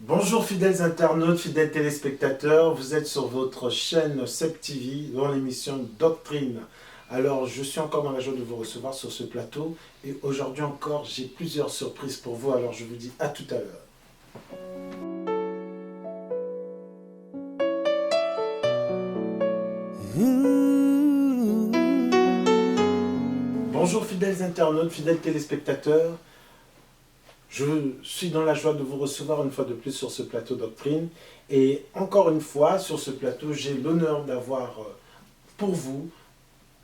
Bonjour fidèles internautes, fidèles téléspectateurs, vous êtes sur votre chaîne SEPTV dans l'émission Doctrine. Alors je suis encore dans la joie de vous recevoir sur ce plateau et aujourd'hui encore j'ai plusieurs surprises pour vous, alors je vous dis à tout à l'heure. Bonjour fidèles internautes, fidèles téléspectateurs. Je suis dans la joie de vous recevoir une fois de plus sur ce plateau Doctrine. Et encore une fois, sur ce plateau, j'ai l'honneur d'avoir pour vous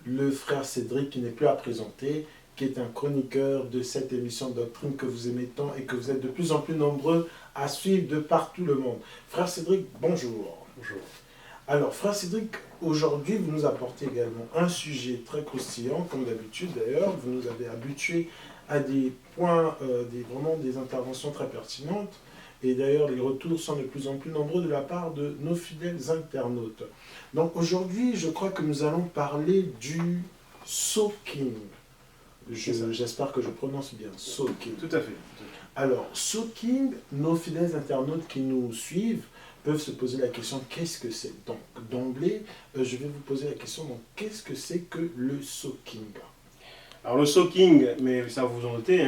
le frère Cédric qui n'est plus à présenter, qui est un chroniqueur de cette émission Doctrine que vous aimez tant et que vous êtes de plus en plus nombreux à suivre de partout le monde. Frère Cédric, bonjour. Bonjour. Alors, frère Cédric, aujourd'hui, vous nous apportez également un sujet très croustillant, comme d'habitude d'ailleurs. Vous nous avez habitués à des points, vraiment des interventions très pertinentes. Et d'ailleurs, les retours sont de plus en plus nombreux de la part de nos fidèles internautes. Donc aujourd'hui, je crois que nous allons parler du soaking. J'espère que je prononce bien, soaking. Tout à fait. Alors, soaking, nos fidèles internautes qui nous suivent peuvent se poser la question, qu'est-ce que c'est? Donc, d'emblée, je vais vous poser la question, donc, qu'est-ce que c'est que le soaking? Alors le soaking, mais ça vous en notez,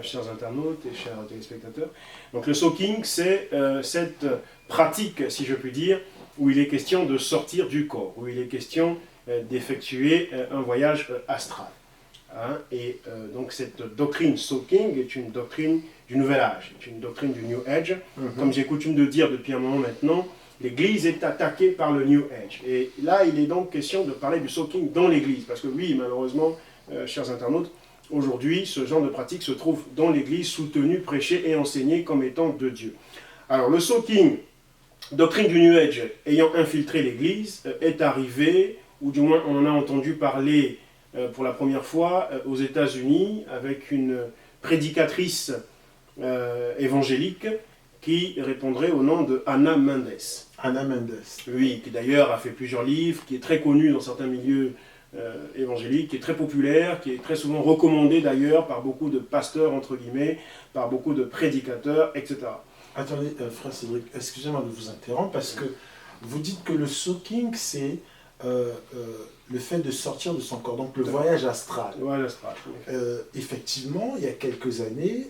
chers internautes et chers téléspectateurs. Donc le soaking, c'est cette pratique, si je puis dire, où il est question de sortir du corps, où il est question d'effectuer un voyage astral. Donc cette doctrine soaking est une doctrine du Nouvel Âge, est une doctrine du New Age. Comme j'ai coutume de dire depuis un moment maintenant, l'Église est attaquée par le New Age. Et là, il est donc question de parler du soaking dans l'Église, parce que oui, malheureusement, chers internautes, aujourd'hui, ce genre de pratique se trouve dans l'Église, soutenu, prêché et enseigné comme étant de Dieu. Alors le soaking, doctrine du New Age ayant infiltré l'Église, est arrivé, ou du moins on en a entendu parler pour la première fois aux États-Unis avec une prédicatrice évangélique qui répondrait au nom de Anna Mendes. Anna Mendes. Oui, qui d'ailleurs a fait plusieurs livres, qui est très connue dans certains milieux évangélique, qui est très populaire, qui est très souvent recommandé d'ailleurs par beaucoup de pasteurs, entre guillemets, par beaucoup de prédicateurs, etc. Attendez, frère Cédric, excusez-moi de vous interrompre, parce que vous dites que le soaking, c'est le fait de sortir de son corps, donc le voyage astral. Le voyage astral. Effectivement, il y a quelques années,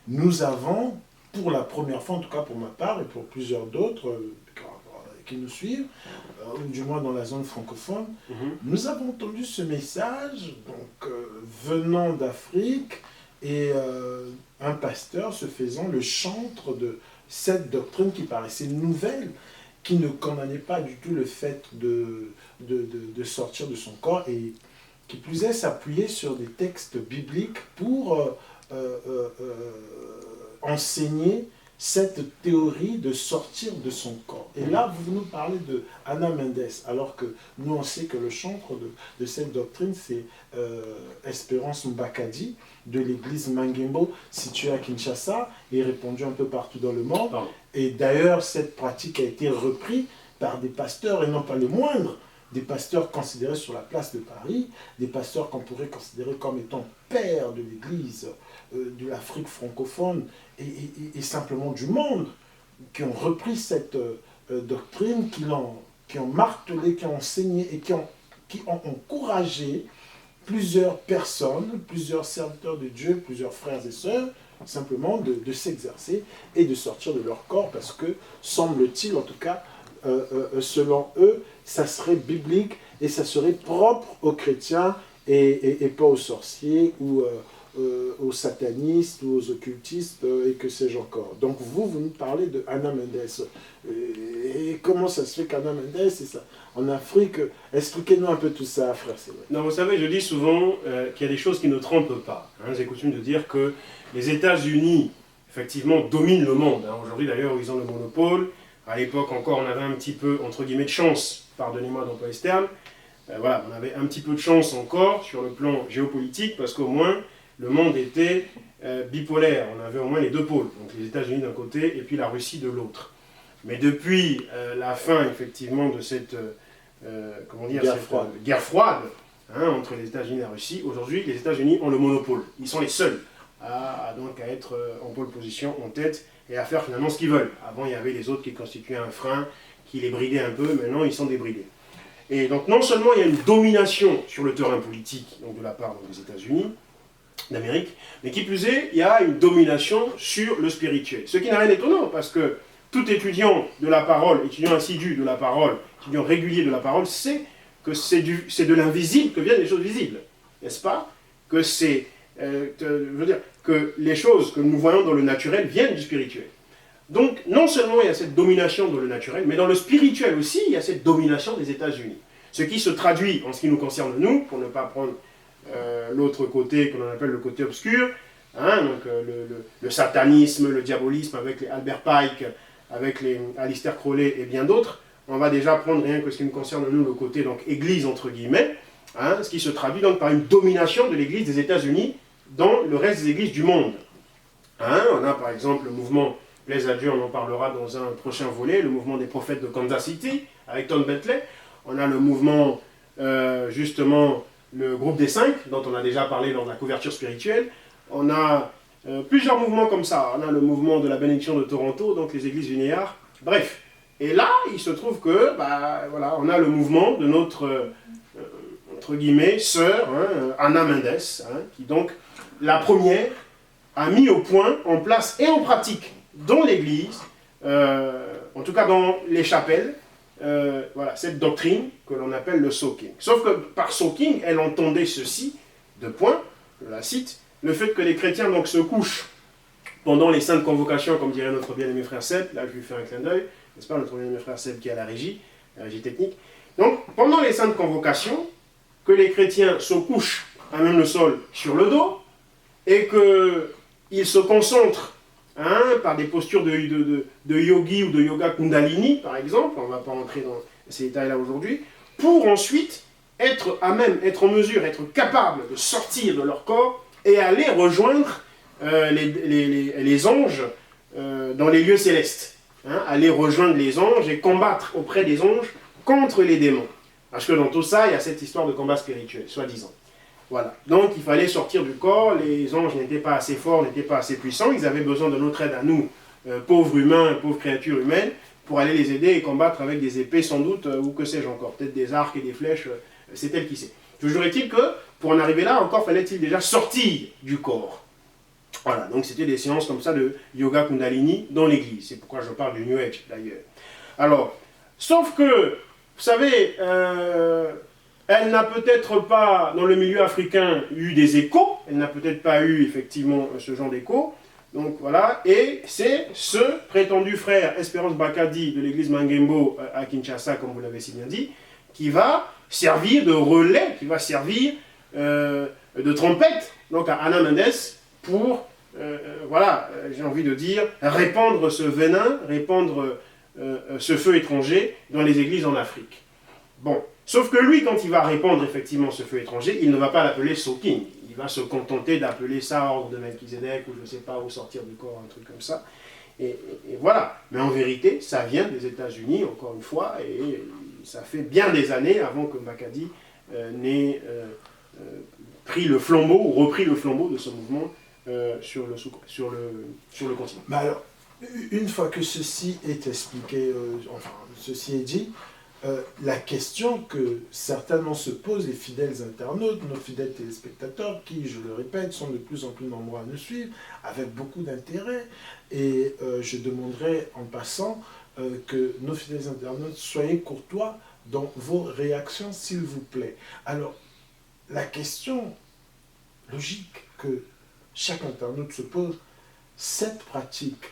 nous avons, pour la première fois, en tout cas pour ma part et pour plusieurs d'autres, qui nous suivent, ou du moins dans la zone francophone, nous avons entendu ce message donc, venant d'Afrique et un pasteur se faisant le chantre de cette doctrine qui paraissait nouvelle, qui ne condamnait pas du tout le fait de sortir de son corps et qui plus est s'appuyer sur des textes bibliques pour enseigner cette théorie de sortir de son corps. Et là, vous nous parlez de Anna Mendes, alors que nous, on sait que le chantre de cette doctrine, c'est Espérance Mbakadi, de l'église Mangembo, située à Kinshasa, et répandue un peu partout dans le monde. Et d'ailleurs, cette pratique a été reprise par des pasteurs, et non pas les moindres, des pasteurs considérés sur la place de Paris, des pasteurs qu'on pourrait considérer comme étant pères de l'église de l'Afrique francophone et simplement du monde, qui ont repris cette doctrine, qui ont martelé, qui ont enseigné et qui ont encouragé plusieurs personnes, plusieurs serviteurs de Dieu, plusieurs frères et sœurs, simplement de s'exercer et de sortir de leur corps, parce que, semble-t-il, en tout cas, selon eux, ça serait biblique et ça serait propre aux chrétiens et pas aux sorciers ou aux satanistes ou aux occultistes et que sais-je encore. Donc vous nous parlez de Anna Mendes. Et comment ça se fait qu'Anna Mendes, c'est ça en Afrique? Expliquez-nous un peu tout ça, frère Cédric. Non, vous savez, je dis souvent qu'il y a des choses qui ne trompent pas. J'ai coutume de dire que les États-Unis, effectivement, dominent le monde. Aujourd'hui, d'ailleurs, ils ont le monopole. À l'époque encore, on avait un petit peu, entre guillemets, de chance, pardonnez-moi d'employer ce terme. Voilà, on avait un petit peu de chance encore sur le plan géopolitique, parce qu'au moins, le monde était bipolaire. On avait au moins les deux pôles, donc les États-Unis d'un côté et puis la Russie de l'autre. Mais depuis la fin, effectivement, de cette guerre froide entre les États-Unis et la Russie, aujourd'hui, les États-Unis ont le monopole. Ils sont les seuls donc à être en pole position, en tête, et à faire finalement ce qu'ils veulent. Avant, il y avait les autres qui constituaient un frein, qui les bridaient un peu, maintenant ils sont débridés. Et donc non seulement il y a une domination sur le terrain politique, donc de la part des États-Unis d'Amérique, mais qui plus est, il y a une domination sur le spirituel. Ce qui n'a rien d'étonnant, parce que tout étudiant de la parole, étudiant assidu de la parole, étudiant régulier de la parole, sait que c'est de l'invisible que viennent les choses visibles, n'est-ce pas? Que c'est, je veux dire, que les choses que nous voyons dans le naturel viennent du spirituel. Donc, non seulement il y a cette domination dans le naturel, mais dans le spirituel aussi, il y a cette domination des États-Unis. Ce qui se traduit, en ce qui nous concerne nous, pour ne pas prendre l'autre côté qu'on appelle le côté obscur, hein, donc le satanisme, le diabolisme avec les Albert Pike, avec les Aleister Crowley et bien d'autres. On va déjà prendre rien que ce qui nous concerne nous, le côté donc église entre guillemets, hein, ce qui se traduit donc par une domination de l'église des États-Unis dans le reste des églises du monde. Hein, on a par exemple le mouvement, plaise à Dieu, on en parlera dans un prochain volet, le mouvement des prophètes de Kansas City avec Tom Bentley. On a le mouvement justement le groupe des 5, dont on a déjà parlé lors de la couverture spirituelle. On a plusieurs mouvements comme ça. On a le mouvement de la bénédiction de Toronto, donc les églises vinéaires. Bref. Et là, il se trouve que, voilà, on a le mouvement de notre, entre guillemets, sœur, hein, Anna Mendes, hein, qui donc, la première, a mis au point, en place et en pratique dans l'église, en tout cas dans les chapelles, voilà, cette doctrine que l'on appelle le soaking. Sauf que par soaking, elle entendait ceci, deux points, je la cite, le fait que les chrétiens donc se couchent pendant les saintes convocations, comme dirait notre bien-aimé frère Seb, là je lui fais un clin d'œil, n'est-ce pas, notre bien-aimé frère Seb qui est à la régie technique. Donc, pendant les saintes convocations, que les chrétiens se couchent à même le sol sur le dos, et qu'ils se concentrent hein, par des postures de yogi ou de yoga kundalini, par exemple, on ne va pas entrer dans ces détails-là aujourd'hui, pour ensuite être à même, être en mesure, être capable de sortir de leur corps et aller rejoindre les anges dans les lieux célestes. Hein, aller rejoindre les anges et combattre auprès des anges contre les démons. Parce que dans tout ça, il y a cette histoire de combat spirituel, soi-disant. Voilà. Donc il fallait sortir du corps, les anges n'étaient pas assez forts, n'étaient pas assez puissants, ils avaient besoin de notre aide à nous, pauvres humains, pauvres créatures humaines, pour aller les aider et combattre avec des épées sans doute, ou que sais-je encore, peut-être des arcs et des flèches, c'est elle qui sait. Toujours est-il que, pour en arriver là, encore fallait-il déjà sortir du corps. Voilà, donc c'était des séances comme ça de yoga kundalini dans l'église, c'est pourquoi je parle du New Age d'ailleurs. Alors, sauf que, vous savez, elle n'a peut-être pas, dans le milieu africain, eu des échos, elle n'a peut-être pas eu effectivement ce genre d'échos, donc voilà, et c'est ce prétendu frère Espérance Bakadi de l'église Mangembo à Kinshasa, comme vous l'avez si bien dit, qui va servir de relais, qui va servir de trompette, donc à Anna Mendes, pour, voilà, j'ai envie de dire, répandre ce venin, répandre ce feu étranger dans les églises en Afrique. Bon, sauf que lui, quand il va répandre effectivement ce feu étranger, il ne va pas l'appeler soaking. Il va se contenter d'appeler ça ordre de Melchizedek, ou je ne sais pas où sortir du corps, un truc comme ça. Et voilà. Mais en vérité, ça vient des États-Unis, encore une fois, et ça fait bien des années avant que Bakadi n'ait pris le flambeau, ou repris le flambeau de ce mouvement sur le continent. Mais alors, une fois que ceci est expliqué, enfin, ceci est dit, la question que certainement se posent les fidèles internautes, nos fidèles téléspectateurs, qui, je le répète, sont de plus en plus nombreux à nous suivre, avec beaucoup d'intérêt, et je demanderai en passant que nos fidèles internautes, soyez courtois dans vos réactions, s'il vous plaît. Alors, la question logique que chaque internaute se pose, cette pratique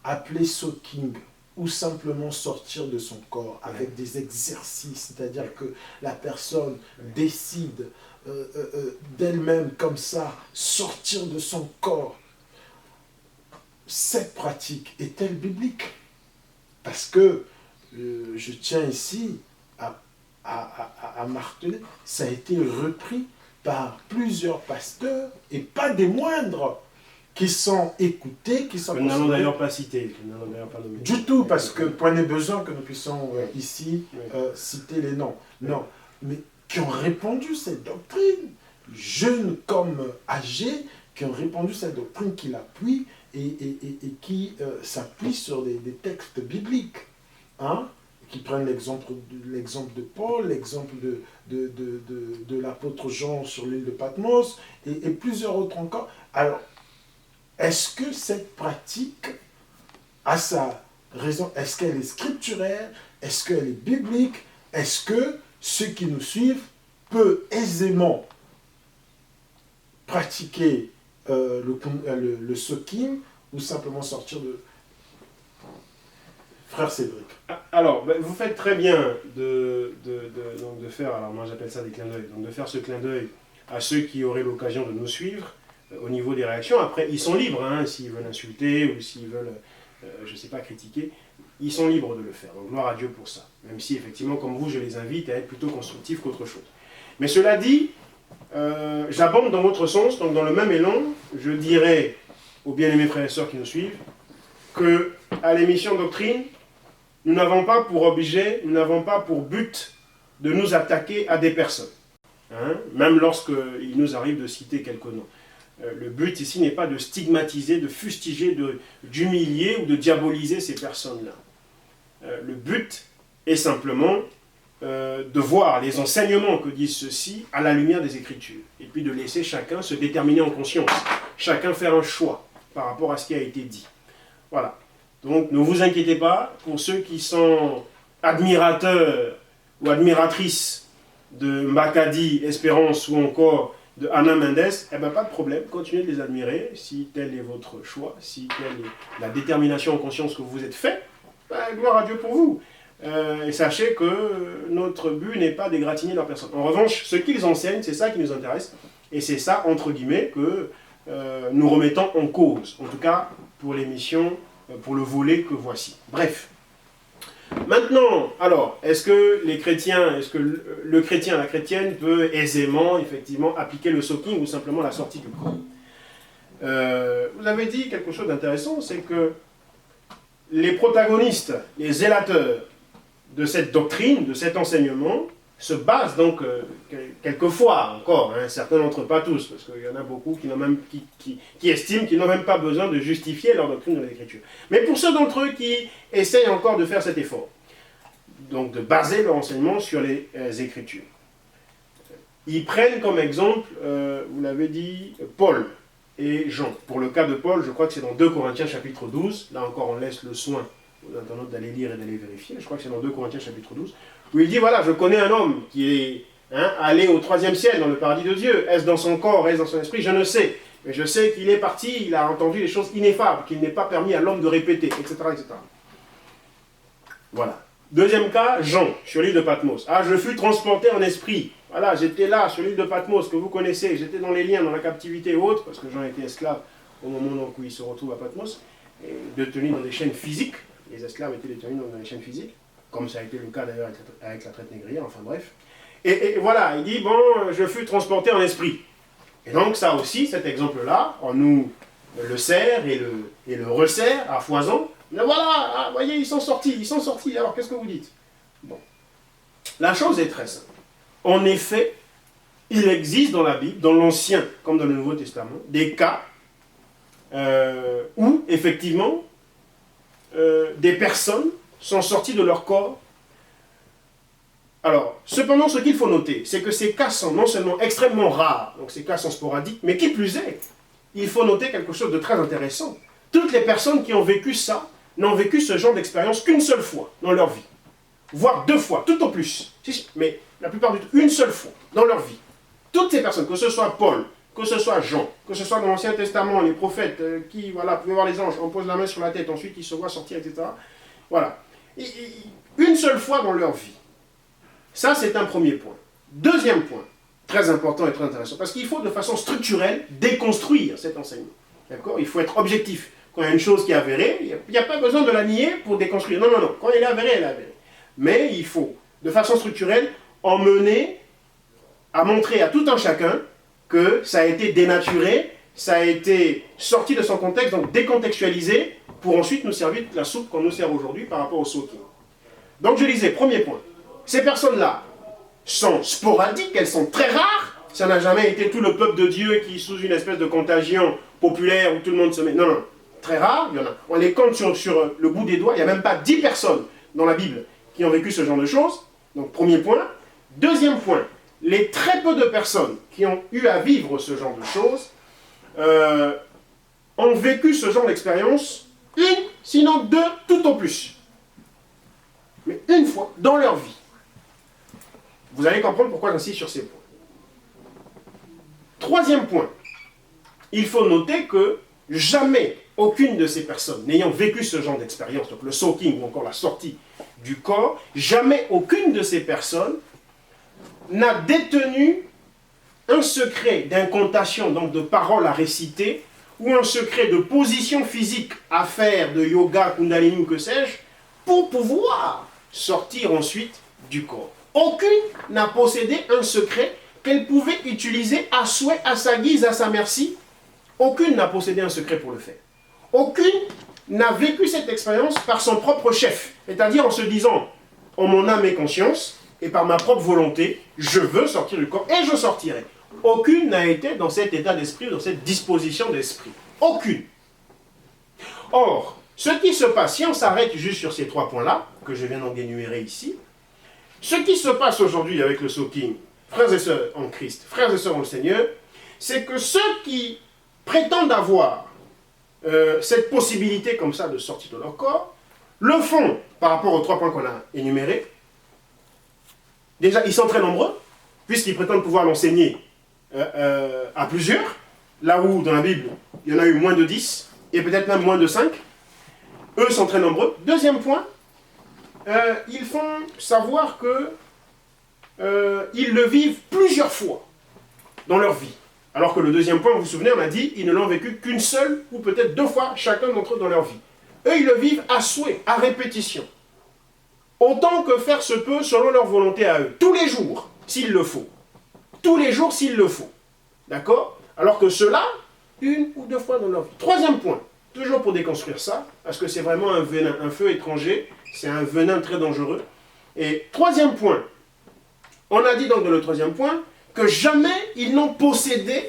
appelée soaking, ou simplement sortir de son corps avec des exercices, c'est-à-dire que la personne décide d'elle-même comme ça, sortir de son corps. Cette pratique est-elle biblique? Parce que je tiens ici à marteler, ça a été repris par plusieurs pasteurs, et pas des moindres, qui sont écoutés, qui sont... Nous n'allons d'ailleurs pas citer, nous n'allons d'ailleurs pas nommer. Du tout, parce que point n'est besoin que nous puissions ici citer les noms. Non, mais qui ont répandu cette doctrine, jeunes comme âgés, qui ont répandu cette doctrine, qui l'appuient et qui s'appuient sur des textes bibliques, hein, qui prennent l'exemple de Paul, l'exemple de l'apôtre Jean sur l'île de Patmos, et plusieurs autres encore. Alors, est-ce que cette pratique a sa raison? Est-ce qu'elle est scripturaire? Est-ce qu'elle est biblique? Est-ce que ceux qui nous suivent peuvent aisément pratiquer le soaking ou simplement sortir de... Frère Cédric. Alors, vous faites très bien donc de faire, alors moi j'appelle ça des clins d'œil, donc de faire ce clin d'œil à ceux qui auraient l'occasion de nous suivre au niveau des réactions. Après, ils sont libres, hein, s'ils veulent insulter ou s'ils veulent, je ne sais pas, critiquer, ils sont libres de le faire. Donc gloire à Dieu pour ça. Même si effectivement, comme vous, je les invite à être plutôt constructifs qu'autre chose. Mais cela dit, j'abonde dans votre sens, donc dans le même élan, je dirais aux bien-aimés frères et sœurs qui nous suivent, que à l'émission Doctrine, nous n'avons pas pour objet, nous n'avons pas pour but de nous attaquer à des personnes. Hein, même lorsqu'il nous arrive de citer quelques noms. Le but ici n'est pas de stigmatiser, de fustiger, d'humilier ou de diaboliser ces personnes-là. Le but est simplement de voir les enseignements que disent ceux-ci à la lumière des Écritures. Et puis de laisser chacun se déterminer en conscience. Chacun faire un choix par rapport à ce qui a été dit. Voilà. Donc ne vous inquiétez pas, pour ceux qui sont admirateurs ou admiratrices de Makadi, Espérance ou encore de Ana Mendes, eh bien pas de problème, continuez de les admirer, si tel est votre choix, si telle est la détermination en conscience que vous vous êtes fait, ben, gloire à Dieu pour vous. Et sachez que notre but n'est pas d'égratigner leur personne. En revanche, ce qu'ils enseignent, c'est ça qui nous intéresse, et c'est ça, entre guillemets, que nous remettons en cause, en tout cas pour l'émission, pour le volet que voici. Bref. Maintenant, alors, est-ce que les chrétiens, est-ce que le chrétien, la chrétienne peut aisément, effectivement, appliquer le soaking ou simplement la sortie du corps? Vous avez dit quelque chose d'intéressant, c'est que les protagonistes, les zélateurs de cette doctrine, de cet enseignement, se basent donc, quelquefois encore, hein, certains d'entre eux, pas tous, parce qu'il y en a beaucoup qui estiment qu'ils n'ont même pas besoin de justifier leur doctrine de l'Écriture. Mais pour ceux d'entre eux qui essayent encore de faire cet effort, donc de baser leur enseignement sur les Écritures, ils prennent comme exemple, vous l'avez dit, Paul et Jean. Pour le cas de Paul, je crois que c'est dans 2 Corinthiens chapitre 12, là encore on laisse le soin aux internautes d'aller lire et d'aller vérifier, je crois que c'est dans 2 Corinthiens chapitre 12, où il dit, voilà, je connais un homme qui est allé au 3e ciel, dans le paradis de Dieu. Est-ce dans son corps, est-ce dans son esprit? Je ne sais. Mais je sais qu'il est parti, il a entendu des choses ineffables, qu'il n'est pas permis à l'homme de répéter, etc., etc. Voilà. Deuxième cas, Jean, sur l'île de Patmos. Ah, je fus transporté en esprit. Voilà, j'étais là, sur l'île de Patmos, que vous connaissez. J'étais dans les liens, dans la captivité haute, parce que Jean était esclave au moment où il se retrouve à Patmos, et détenu dans des chaînes physiques. Les esclaves étaient détenus dans des chaînes physiques, comme ça a été le cas d'ailleurs avec la traite négrière, enfin bref. Et voilà, il dit, bon, je fus transporté en esprit. Et donc ça aussi, cet exemple-là, on nous le sert et le resserre à foison. Mais voilà, vous voyez, ils sont sortis, alors qu'est-ce que vous dites? Bon. La chose est très simple. En effet, il existe dans la Bible, dans l'Ancien comme dans le Nouveau Testament, des cas où, effectivement, des personnes sont sorties de leur corps. Alors, cependant, ce qu'il faut noter, c'est que ces cas sont non seulement extrêmement rares, donc ces cas sont sporadiques, mais qui plus est, il faut noter quelque chose de très intéressant. Toutes les personnes qui ont vécu ça n'ont vécu ce genre d'expérience qu'une seule fois dans leur vie, voire 2 fois, tout au plus, mais la plupart du temps, une seule fois dans leur vie. Toutes ces personnes, que ce soit Paul, que ce soit Jean, que ce soit dans l'Ancien Testament, les prophètes qui, voilà, pouvaient voir les anges, on pose la main sur la tête, ensuite ils se voient sortir, etc. Voilà. Une seule fois dans leur vie. Ça, c'est un premier point. Deuxième point, très important et très intéressant, parce qu'il faut de façon structurelle déconstruire cet enseignement. D'accord? Il faut être objectif. Quand il y a une chose qui est avérée, il n'y a pas besoin de la nier pour déconstruire. Non, non, non. Quand elle est avérée, elle est avérée. Mais il faut, de façon structurelle, emmener à montrer à tout un chacun que ça a été dénaturé, ça a été sorti de son contexte, donc décontextualisé, pour ensuite nous servir de la soupe qu'on nous sert aujourd'hui par rapport au soaking. Donc je disais, premier point, ces personnes-là sont sporadiques, elles sont très rares, Ça n'a jamais été tout le peuple de Dieu qui, sous une espèce de contagion populaire où tout le monde se met. Non, non. Très rare, il y en a. On les compte sur le bout des doigts. Il n'y a même pas 10 personnes dans la Bible qui ont vécu ce genre de choses. Donc, premier point. Deuxième point. Les très peu de personnes qui ont eu à vivre ce genre de choses ont vécu ce genre d'expérience une, sinon deux, tout au plus. Mais une fois dans leur vie. Vous allez comprendre pourquoi j'insiste sur ces points. Troisième point. Il faut noter que jamais aucune de ces personnes n'ayant vécu ce genre d'expérience, donc le soaking ou encore la sortie du corps, jamais aucune de ces personnes n'a détenu un secret d'incantation, donc de paroles à réciter, ou un secret de position physique à faire, de yoga, kundalini ou que sais-je, pour pouvoir sortir ensuite du corps. Aucune n'a possédé un secret qu'elle pouvait utiliser à souhait, à sa guise, à sa merci. Aucune n'a possédé un secret pour le faire. Aucune n'a vécu cette expérience par son propre chef, c'est-à-dire en se disant, en mon âme et conscience, et par ma propre volonté, je veux sortir du corps, et je sortirai. Aucune n'a été dans cet état d'esprit, dans cette disposition d'esprit. Aucune. Or, ce qui se passe, si on s'arrête juste sur ces trois points-là, que je viens d'en énumérer ici, ce qui se passe aujourd'hui avec le soaking, frères et sœurs en Christ, frères et sœurs en le Seigneur, c'est que ceux qui prétendent avoir cette possibilité comme ça de sortir de leur corps, le font par rapport aux trois points qu'on a énumérés. Déjà, ils sont très nombreux, puisqu'ils prétendent pouvoir l'enseigner à plusieurs, là où dans la Bible, il y en a eu moins de 10, et peut-être même moins de 5. Eux sont très nombreux. Deuxième point, ils font savoir que ils le vivent plusieurs fois dans leur vie. Alors que le deuxième point, vous vous souvenez, on a dit, ils ne l'ont vécu qu'une seule ou peut-être deux fois chacun d'entre eux dans leur vie. Eux, ils le vivent à souhait, à répétition. Autant que faire se peut selon leur volonté à eux. Tous les jours, s'il le faut. Tous les jours, s'il le faut. D'accord? Alors que ceux-là, une ou deux fois dans leur vie. Troisième point, toujours pour déconstruire ça, parce que c'est vraiment un venin, un feu étranger, c'est un venin très dangereux. Et troisième point, on a dit donc dans le troisième point, que jamais ils n'ont possédé,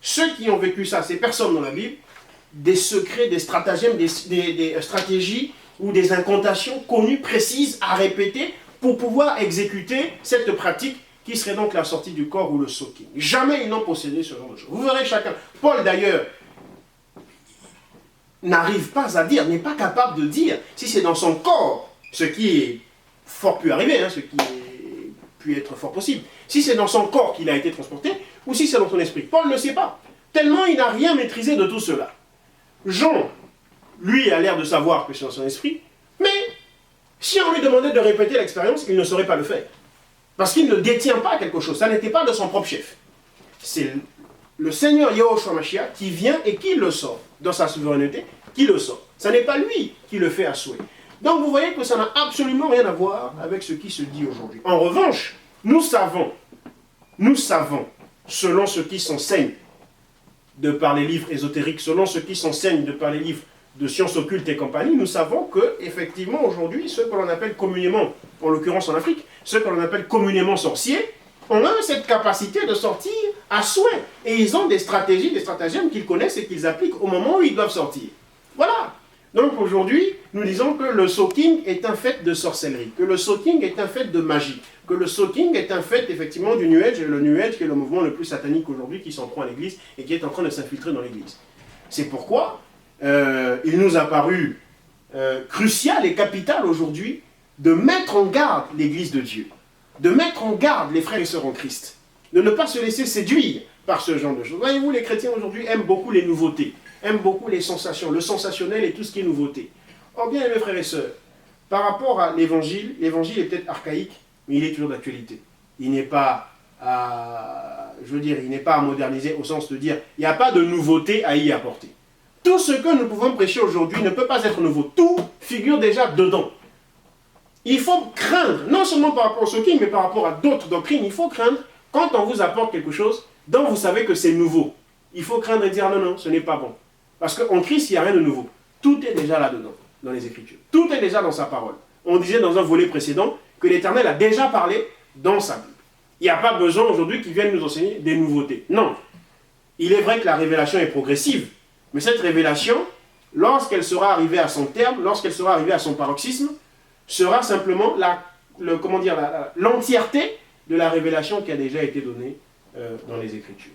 ceux qui ont vécu ça, ces personnes dans la Bible, des secrets, des stratagèmes, des stratégies ou des incantations connues, précises, à répéter, pour pouvoir exécuter cette pratique qui serait donc la sortie du corps ou le soaking. Jamais ils n'ont possédé ce genre de choses. Vous verrez chacun. Paul d'ailleurs n'arrive pas à dire, n'est pas capable de dire si c'est dans son corps, ce qui est fort pu arriver, ce qui est pu être fort possible, si c'est dans son corps qu'il a été transporté, ou si c'est dans son esprit. Paul ne sait pas, tellement il n'a rien maîtrisé de tout cela. Jean, lui, a l'air de savoir que c'est dans son esprit, mais si on lui demandait de répéter l'expérience, il ne saurait pas le faire. Parce qu'il ne détient pas quelque chose, ça n'était pas de son propre chef. C'est le Seigneur Yahushua Mashiach qui vient et qui le sort, dans sa souveraineté, qui le sort. Ce n'est pas lui qui le fait à souhait. Donc vous voyez que ça n'a absolument rien à voir avec ce qui se dit aujourd'hui. En revanche, nous savons, selon ce qui s'enseigne de par les livres ésotériques, selon ce qui s'enseigne de par les livres de sciences occultes et compagnie, nous savons que, effectivement, aujourd'hui, ceux que l'on appelle communément, en l'occurrence en Afrique, ceux que l'on appelle communément sorciers, ont cette capacité de sortir à souhait. Et ils ont des stratégies, des stratagèmes qu'ils connaissent et qu'ils appliquent au moment où ils doivent sortir. Voilà. Donc aujourd'hui, nous disons que le soaking est un fait de sorcellerie, que le soaking est un fait de magie, que le soaking est un fait effectivement du New Age, et le New Age qui est le mouvement le plus satanique aujourd'hui qui s'en prend à l'Église et qui est en train de s'infiltrer dans l'Église. C'est pourquoi il nous a paru crucial et capital aujourd'hui de mettre en garde l'Église de Dieu, de mettre en garde les frères et sœurs en Christ, de ne pas se laisser séduire par ce genre de choses. Voyez-vous, les chrétiens aujourd'hui aiment beaucoup les nouveautés, aiment beaucoup les sensations, le sensationnel et tout ce qui est nouveauté. Or bien, mes frères et sœurs, par rapport à l'évangile, l'évangile est peut-être archaïque, mais il est toujours d'actualité. Il n'est pas il n'est pas à moderniser au sens de dire, il n'y a pas de nouveauté à y apporter. Tout ce que nous pouvons prêcher aujourd'hui ne peut pas être nouveau. Tout figure déjà dedans. Il faut craindre, non seulement par rapport au soaking, mais par rapport à d'autres doctrines, il faut craindre quand on vous apporte quelque chose dont vous savez que c'est nouveau. Il faut craindre et dire non, non, ce n'est pas bon. Parce qu'en Christ, il n'y a rien de nouveau. Tout est déjà là-dedans, dans les Écritures. Tout est déjà dans sa parole. On disait dans un volet précédent que l'Éternel a déjà parlé dans sa Bible. Il n'y a pas besoin aujourd'hui qu'ils viennent nous enseigner des nouveautés. Non. Il est vrai que la révélation est progressive, mais cette révélation, lorsqu'elle sera arrivée à son terme, lorsqu'elle sera arrivée à son paroxysme, sera simplement l'entièreté de la révélation qui a déjà été donnée dans les Écritures.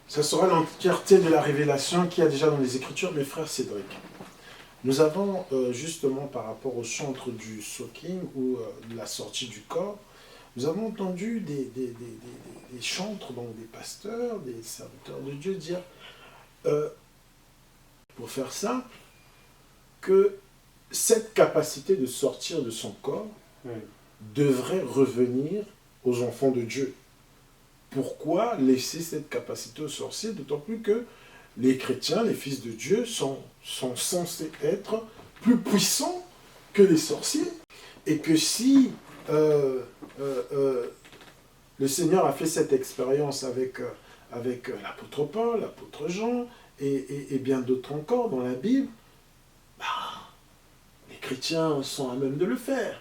Ça sera l'entièreté de la révélation qu'il y a déjà dans les Écritures, mes frères Cédric. Nous avons justement par rapport au chantre du soaking ou de la sortie du corps, nous avons entendu des chantres, donc des pasteurs, des serviteurs de Dieu dire, pour faire simple, que cette capacité de sortir de son corps devrait revenir aux enfants de Dieu. Pourquoi laisser cette capacité aux sorciers? D'autant plus que les chrétiens, les fils de Dieu, sont censés être plus puissants que les sorciers. Et que si le Seigneur a fait cette expérience avec l'apôtre Paul, l'apôtre Jean, et bien d'autres encore dans la Bible, les chrétiens sont à même de le faire.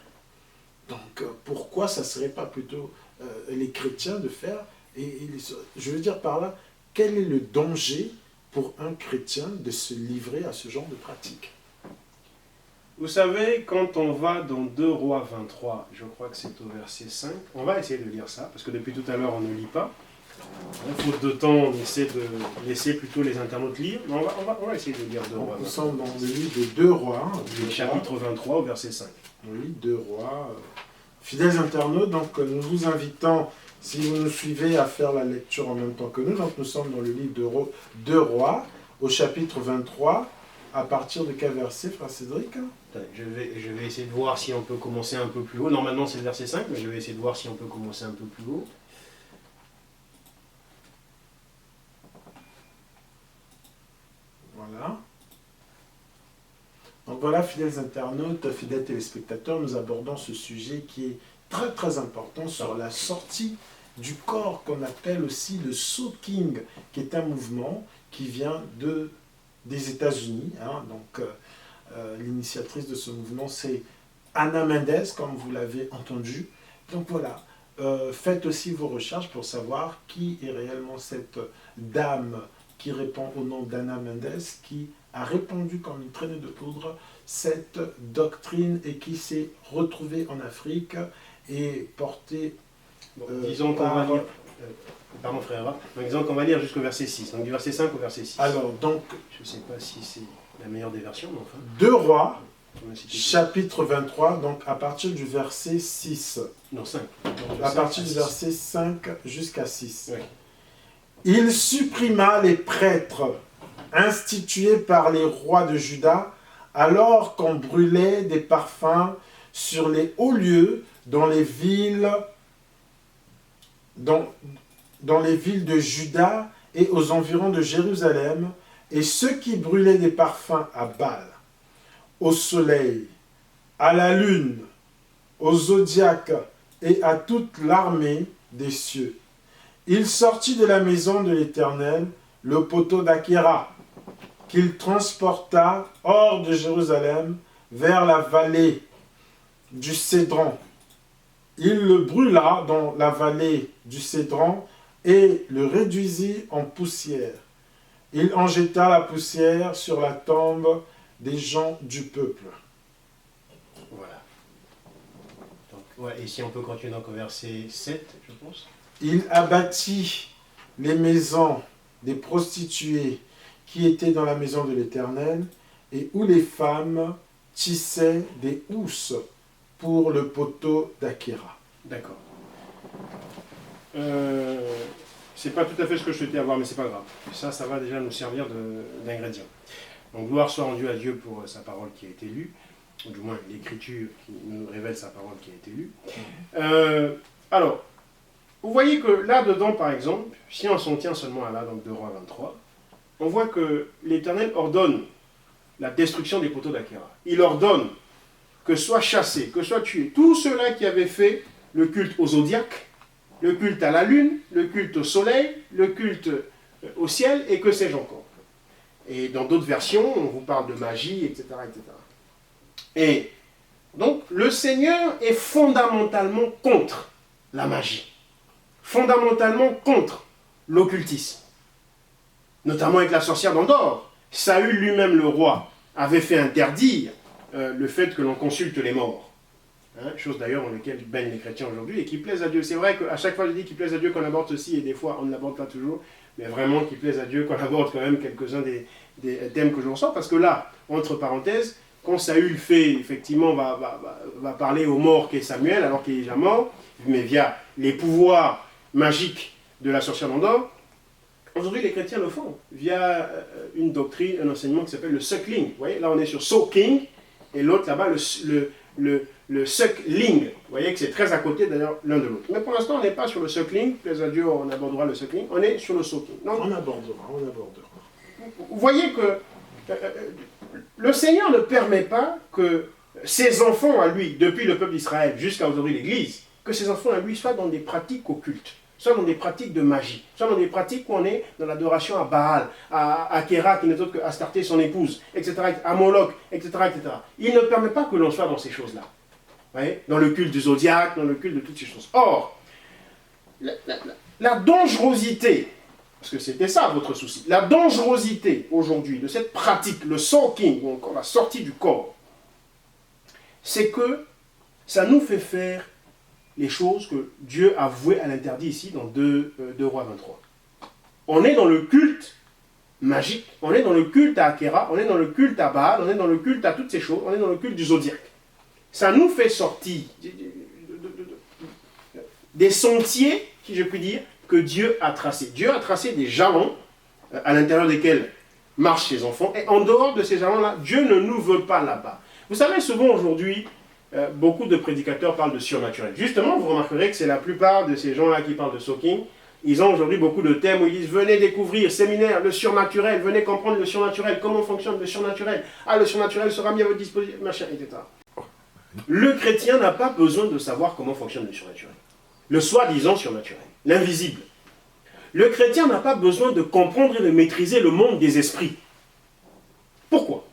Donc pourquoi ça ne serait pas plutôt les chrétiens de faire je veux dire par là, quel est le danger pour un chrétien de se livrer à ce genre de pratique? Vous savez, quand on va dans 2 Rois 23, je crois que c'est au verset 5, on va essayer de lire ça, parce que depuis tout à l'heure on ne lit pas. Faute de temps, on essaie de laisser plutôt les internautes lire, mais on va essayer de lire 2 Rois 23. Nous sommes dans le livre de 2 Rois. Chapitre 23 au verset 5. Oui, 2 Rois. Fidèles internautes, donc nous vous invitons, si vous nous suivez, à faire la lecture en même temps que nous. Donc nous sommes dans le livre de 2 Rois, au chapitre 23, à partir de quel verset, frère Cédric? Je vais essayer de voir si on peut commencer un peu plus haut. Normalement c'est le verset 5, mais je vais essayer de voir si on peut commencer un peu plus haut. Voilà. Donc voilà, fidèles internautes, fidèles téléspectateurs, nous abordons ce sujet qui est très très important sur la sortie du corps, qu'on appelle aussi le soaking, qui est un mouvement qui vient des États-Unis. Donc l'initiatrice de ce mouvement, c'est Anna Mendes, comme vous l'avez entendu. Donc voilà, faites aussi vos recherches pour savoir qui est réellement cette dame qui répond au nom d'Anna Mendes, qui a répandu comme une traînée de poudre cette doctrine et qui s'est retrouvée en Afrique et portée disons qu'on va lire, pardon frère, disons qu'on va lire jusqu'au verset 6, donc du verset 5 au verset 6. Alors donc, je ne sais pas si c'est la meilleure des versions, mais enfin. 2 Rois, chapitre 23, donc à partir du verset 6. Non, 5. À partir du verset 5 jusqu'à 6. Oui. Il supprima les prêtres institués par les rois de Juda, alors qu'on brûlait des parfums sur les hauts lieux dans les villes de Juda et aux environs de Jérusalem, et ceux qui brûlaient des parfums à Baal, au soleil, à la lune, au zodiaque et à toute l'armée des cieux. Il sortit de la maison de l'Éternel le poteau d'Achéra, qu'il transporta hors de Jérusalem vers la vallée du Cédron. Il le brûla dans la vallée du Cédron et le réduisit en poussière. Il en jeta la poussière sur la tombe des gens du peuple. Voilà. Donc, et si on peut continuer donc au verset 7, je pense. Il abattit les maisons des prostituées qui étaient dans la maison de l'Éternel et où les femmes tissaient des housses pour le poteau d'Achéra. D'accord. C'est pas tout à fait ce que je souhaitais avoir, mais c'est pas grave. Ça va déjà nous servir d'ingrédient. Donc gloire soit rendue à Dieu pour sa parole qui a été lue, ou du moins l'Écriture qui nous révèle sa parole qui a été lue. Alors, vous voyez que là-dedans, par exemple, si on s'en tient seulement à là, donc 2 Rois 23, on voit que l'Éternel ordonne la destruction des poteaux d'Achéra. Il ordonne que soient chassés, que soient tués tous ceux-là qui avaient fait le culte au zodiaque, le culte à la lune, le culte au soleil, le culte au ciel, et que sais-je encore. Et dans d'autres versions, on vous parle de magie, etc., etc. Et donc, le Seigneur est fondamentalement contre la magie. fondamentalement contre l'occultisme, notamment avec la sorcière d'Endor. Saül lui-même, le roi, avait fait interdire le fait que l'on consulte les morts. Hein, chose d'ailleurs dans laquelle baignent les chrétiens aujourd'hui et qui plaisent à Dieu. C'est vrai qu'à chaque fois je dis qu'il plaise à Dieu qu'on aborde ceci et des fois on ne l'aborde pas toujours, mais vraiment qu'il plaise à Dieu qu'on aborde quand même quelques-uns des thèmes que je ressens, parce que là, entre parenthèses, quand Saül fait, effectivement, va parler aux morts qu'est Samuel, alors qu'il est déjà mort, mais via les pouvoirs magiques de la sorcière d'Endor, aujourd'hui les chrétiens le font, via une doctrine, un enseignement qui s'appelle le suckling. Vous voyez, là on est sur soaking, et l'autre là-bas, le suckling. Vous voyez que c'est très à côté d'ailleurs l'un de l'autre. Mais pour l'instant, on n'est pas sur le suckling, plaise à Dieu, on abordera le suckling, on est sur le soaking. Donc, on abordera. Vous voyez que le Seigneur ne permet pas que ses enfants à lui, depuis le peuple d'Israël jusqu'à aujourd'hui l'Église, que ses enfants à lui soient dans des pratiques occultes, soit dans des pratiques de magie, soit dans des pratiques où on est dans l'adoration à Baal, à Kéra, qui n'est autre que Astarté, son épouse, etc., à Moloch, etc., etc. Il ne permet pas que l'on soit dans ces choses-là. Vous voyez, dans le culte du zodiaque, dans le culte de toutes ces choses. Or, la dangerosité, parce que c'était ça votre souci, la dangerosité aujourd'hui de cette pratique, le soaking, ou encore la sortie du corps, c'est que ça nous fait faire les choses que Dieu a vouées à l'interdit ici dans 2 Rois 23. On est dans le culte magique, on est dans le culte à Akéra, on est dans le culte à Baal, on est dans le culte à toutes ces choses, on est dans le culte du zodiaque. Ça nous fait sortir des sentiers, si je puis dire, que Dieu a tracés. Dieu a tracé des jalons à l'intérieur desquels marchent ses enfants, et en dehors de ces jalons-là, Dieu ne nous veut pas là-bas. Vous savez, souvent aujourd'hui, beaucoup de prédicateurs parlent de surnaturel. Justement, vous remarquerez que c'est la plupart de ces gens-là qui parlent de soaking. Ils ont aujourd'hui beaucoup de thèmes où ils disent « Venez découvrir, séminaire, le surnaturel, venez comprendre le surnaturel, comment fonctionne le surnaturel. Ah, le surnaturel sera mis à votre disposition, machin, etc. » Le chrétien n'a pas besoin de savoir comment fonctionne le surnaturel. Le soi-disant surnaturel, l'invisible. Le chrétien n'a pas besoin de comprendre et de maîtriser le monde des esprits. Pourquoi ?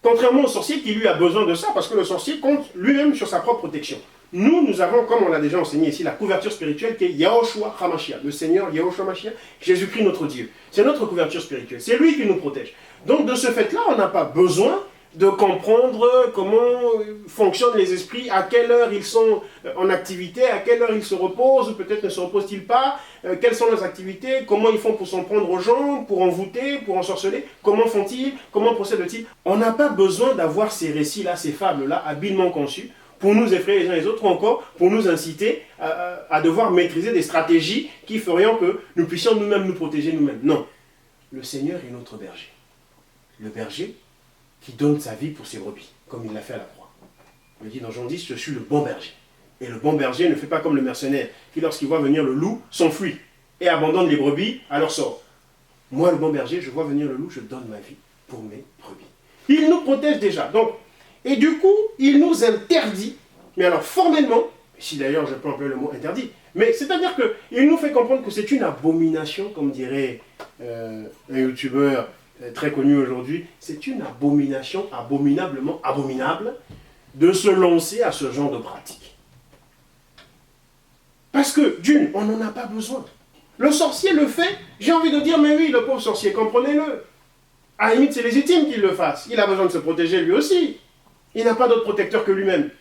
Contrairement au sorcier qui lui a besoin de ça, parce que le sorcier compte lui-même sur sa propre protection. Nous avons, comme on l'a déjà enseigné ici, la couverture spirituelle qui est Yahushua HaMashiach, le Seigneur Yahushua HaMashiach, Jésus-Christ notre Dieu. C'est notre couverture spirituelle, c'est lui qui nous protège. Donc de ce fait-là, on n'a pas besoin de comprendre comment fonctionnent les esprits, à quelle heure ils sont en activité, à quelle heure ils se reposent, ou peut-être ne se reposent-ils pas, quelles sont leurs activités, comment ils font pour s'en prendre aux gens, pour envoûter, pour ensorceler, comment font-ils, comment procèdent-ils. On n'a pas besoin d'avoir ces récits-là, ces fables-là, habilement conçus, pour nous effrayer les uns les autres, ou encore pour nous inciter à devoir maîtriser des stratégies qui ferions que nous puissions nous-mêmes nous protéger nous-mêmes. Non, le Seigneur est notre berger. Le berger qui donne sa vie pour ses brebis, comme il l'a fait à la croix. Il dit dans Jean 10, je suis le bon berger. Et le bon berger ne fait pas comme le mercenaire, qui lorsqu'il voit venir le loup, s'enfuit et abandonne les brebis à leur sort. Moi, le bon berger, je vois venir le loup, je donne ma vie pour mes brebis. Il nous protège déjà. Donc, et du coup, il nous interdit, mais alors formellement, si d'ailleurs je peux employer le mot interdit, mais c'est-à-dire qu'il nous fait comprendre que c'est une abomination, comme dirait un youtubeur très connu aujourd'hui, c'est une abomination, abominablement abominable, de se lancer à ce genre de pratique. Parce que, d'une, on n'en a pas besoin. Le sorcier le fait, j'ai envie de dire, mais oui, le pauvre sorcier, comprenez-le. À la limite, c'est légitime qu'il le fasse. Il a besoin de se protéger lui aussi. Il n'a pas d'autre protecteur que lui-même.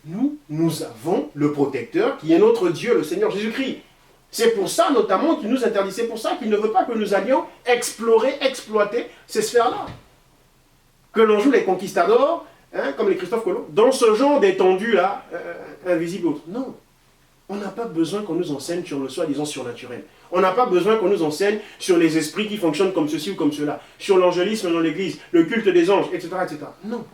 Nous avons le protecteur qui est notre Dieu, le Seigneur Jésus-Christ. C'est pour ça, notamment, qu'il nous interdit. C'est pour ça qu'il ne veut pas que nous allions explorer, exploiter ces sphères-là. Que l'on joue les conquistadors, comme les Christophe Colomb, dans ce genre d'étendue-là, invisible ou autre. Non. On n'a pas besoin qu'on nous enseigne sur le soi-disant surnaturel. On n'a pas besoin qu'on nous enseigne sur les esprits qui fonctionnent comme ceci ou comme cela, sur l'angélisme dans l'église, le culte des anges, etc., etc. Non.